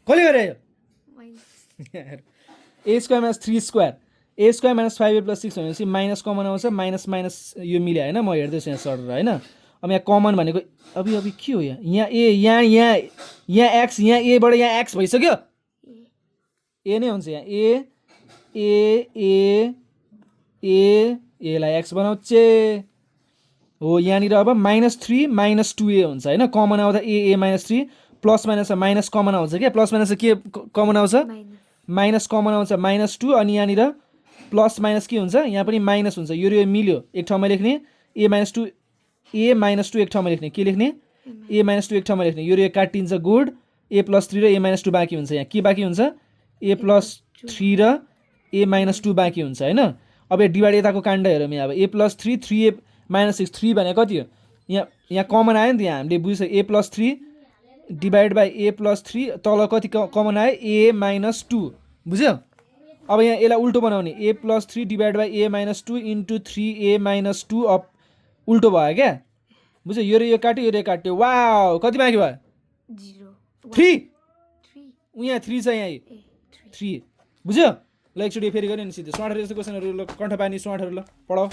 कसले गरे यो a square minus 3 square a square minus 5a plus 6 भनेपछि माइनस कमन आउँछ माइनस माइनस यो मिल्यो होइन म हेर्दैछु यहाँ सर होइन अब यहाँ कमन भनेको अब के हो यहाँ a यहाँ x यहाँ a बाट यहाँ x भइसक्यो a नै हुन्छ यहाँ a लाई x बनाउँछे हो यहाँनिर अब -3 -2a हुन्छ होइन कमन आउँदा a minus 3 plus minus minus common आउँछ क्या प्लस माइनस के कमन आउँछ माइनस कमन आउँछ -2 अनि यहाँनिर प्लस माइनस के हुन्छ यहाँ पनि माइनस हुन्छ यो मिल्यो एक ठाउँमा लेख्ने a -2 एक ठाउँमा लेख्ने के लेख्ने a -2 एक ठाउँमा लेख्ने यो काटिन्छ गुड a + 3 र a - 2 बाँकी हुन्छ यहाँ के बाँकी हुन्छ a + 3 र a - 2 बाँकी हुन्छ होइन अब यो डिभाइड यताको काण्ड हेरौँ यहाँ अब a + 3 3a - 6 3 भनेको कति हो यहाँ कमन आयो नि त यहाँ हामीले बुझिसक्यो a + 3 डिभाइड बाई a + 3 तल कति कमन आयो a - 2 बुझ्यो अब यहाँ यसलाई उल्टो बनाउने a + 3 divide by a - 2 into 3a - 2 up उल्टो भयो क्या बुझ्यो यो काट्यो वाउ कति बाँकी भयो 3 यहाँ 3 छ यहाँ 3 बुझ्यो ल एकचोटि फेरि गर्यो नि सिधै 68 जस्तो क्वेसनहरू ल कण्ठपानी 68 ल पढाऊ